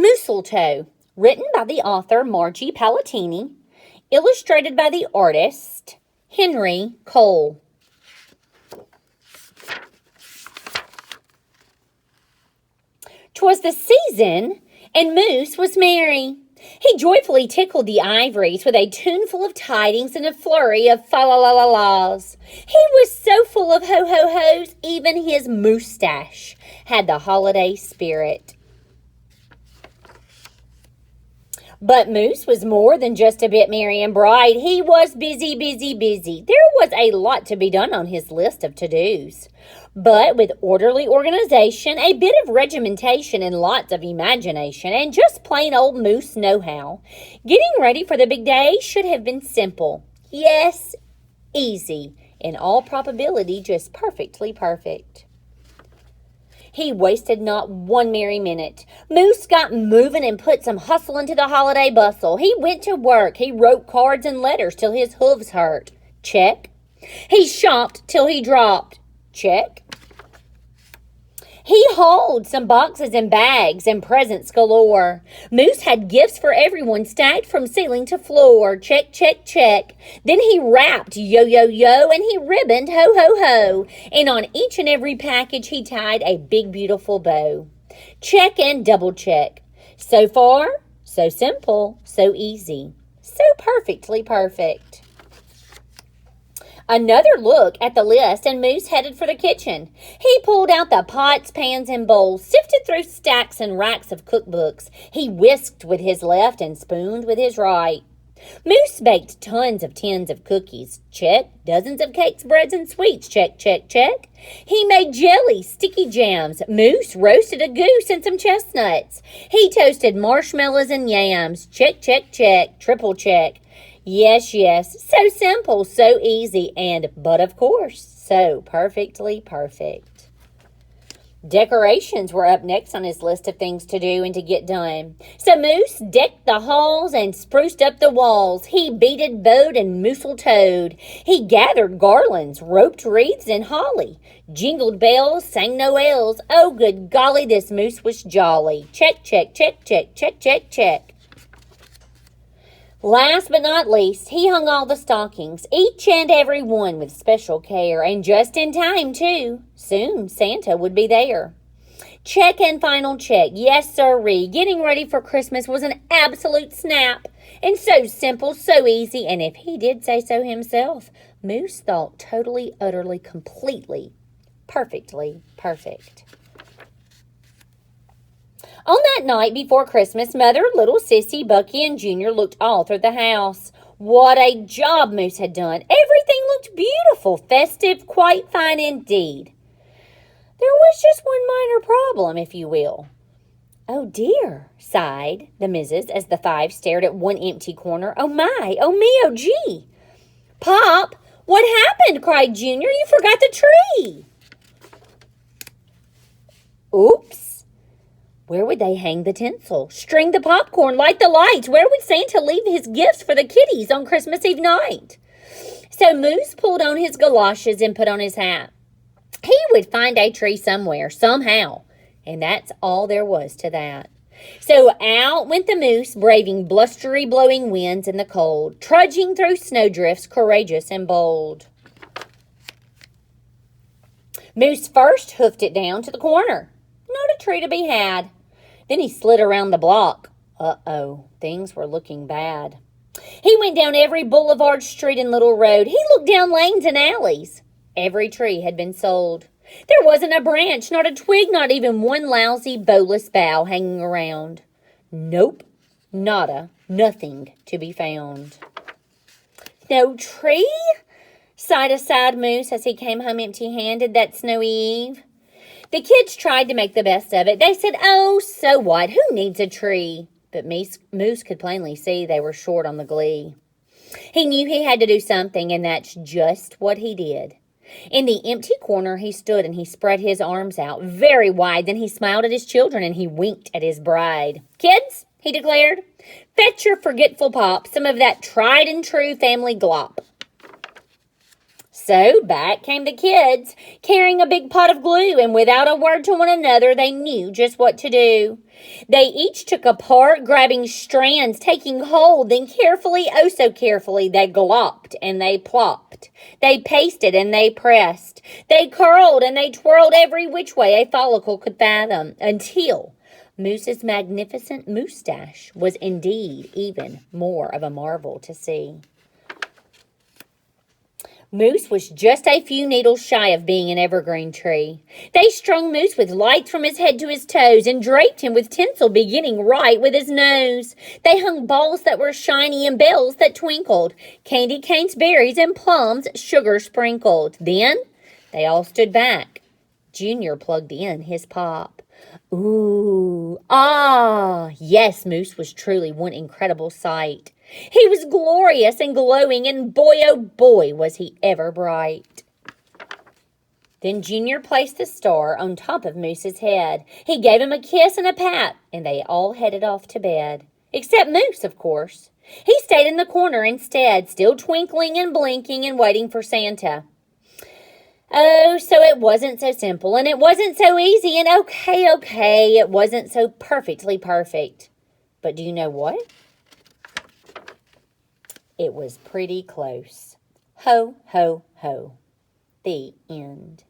Mooseltoe, written by the author Margie Palatini, illustrated by the artist Henry Cole. "'Twas the season, and Moose was merry. He joyfully tickled the ivories with a tuneful of tidings and a flurry of fa-la-la-la-las. He was so full of ho-ho-hos, even his moustache had the holiday spirit. But Moose was more than just a bit merry and bright. He was busy, busy, busy. There was a lot to be done on his list of to-dos. But with orderly organization, a bit of regimentation, and lots of imagination, and just plain old Moose know-how, getting ready for the big day should have been simple. Yes, easy. In all probability, just perfectly perfect. He wasted not one merry minute. Moose got moving and put some hustle into the holiday bustle. He went to work. He wrote cards and letters till his hooves hurt. Check. He shopped till he dropped. Check. He hauled some boxes and bags and presents galore. Moose had gifts for everyone stacked from ceiling to floor. Check, check, check. Then he wrapped yo-yo-yo and he ribboned ho-ho-ho. And on each and every package he tied a big beautiful bow. Check and double check. So far, so simple, so easy, so perfectly perfect. Another look at the list, and Moose headed for the kitchen. He pulled out the pots, pans, and bowls, sifted through stacks and racks of cookbooks. He whisked with his left and spooned with his right. Moose baked tons of tins of cookies. Check. Dozens of cakes, breads, and sweets. Check, check, check. He made jelly, sticky jams. Moose roasted a goose and some chestnuts. He toasted marshmallows and yams. Check, check, check. Triple check. Yes, yes, so simple, so easy, but of course, so perfectly perfect. Decorations were up next on his list of things to do and to get done. So Moose decked the halls and spruced up the walls. He beaded, bowed, and mooseltoed. He gathered garlands, roped wreaths, and holly, jingled bells, sang noels. Oh, good golly, this Moose was jolly. Check, check, check, check, check, check, check. Last but not least, he hung all the stockings, each and every one with special care, and just in time, too. Soon Santa would be there. Check and final check. Yes, sirree. Getting ready for Christmas was an absolute snap, and so simple, so easy, and if he did say so himself, Moose thought totally, utterly, completely, perfectly perfect. On that night before Christmas, Mother, little Sissy, Bucky, and Junior looked all through the house. What a job Moose had done. Everything looked beautiful, festive, quite fine indeed. There was just one minor problem, if you will. Oh, dear, sighed the missus as the five stared at one empty corner. Oh, my, oh, me, oh, gee. Pop, what happened? Cried Junior. You forgot the tree. Oops. Where would they hang the tinsel, string the popcorn, light the lights? Where would Santa leave his gifts for the kiddies on Christmas Eve night? So Moose pulled on his galoshes and put on his hat. He would find a tree somewhere, somehow, and that's all there was to that. So out went the Moose, braving blustery blowing winds and the cold, trudging through snowdrifts, courageous and bold. Moose first hoofed it down to the corner. Not a tree to be had. Then he slid around the block. Uh-oh, things were looking bad. He went down every boulevard, street, and little road. He looked down lanes and alleys. Every tree had been sold. There wasn't a branch, not a twig, not even one lousy, bowless bough hanging around. Nope, nada, nothing to be found. No tree? Sighed a sad Moose as he came home empty-handed that snowy eve. The kids tried to make the best of it. They said, oh, so what? Who needs a tree? But Moose could plainly see they were short on the glee. He knew he had to do something, and that's just what he did. In the empty corner he stood, and he spread his arms out very wide. Then he smiled at his children, and he winked at his bride. Kids, he declared, fetch your forgetful pop some of that tried and true family glop. So back came the kids, carrying a big pot of glue, and without a word to one another, they knew just what to do. They each took a part, grabbing strands, taking hold, then carefully, oh so carefully, they glopped and they plopped. They pasted and they pressed. They curled and they twirled every which way a follicle could fathom, until Moose's magnificent moustache was indeed even more of a marvel to see. Moose was just a few needles shy of being an evergreen tree. They strung Moose with lights from his head to his toes and draped him with tinsel beginning right with his nose. They hung balls that were shiny and bells that twinkled, candy canes, berries, and plums, sugar sprinkled. Then they all stood back. Junior plugged in his pop. Ooh, ah, yes, Moose was truly one incredible sight. He was glorious and glowing, and boy, oh boy, was he ever bright. Then Junior placed the star on top of Moose's head. He gave him a kiss and a pat, and they all headed off to bed. Except Moose, of course. He stayed in the corner instead, still twinkling and blinking and waiting for Santa. Oh, so it wasn't so simple, and it wasn't so easy, and okay, it wasn't so perfectly perfect. But do you know what? It was pretty close. Ho, ho, ho. The end.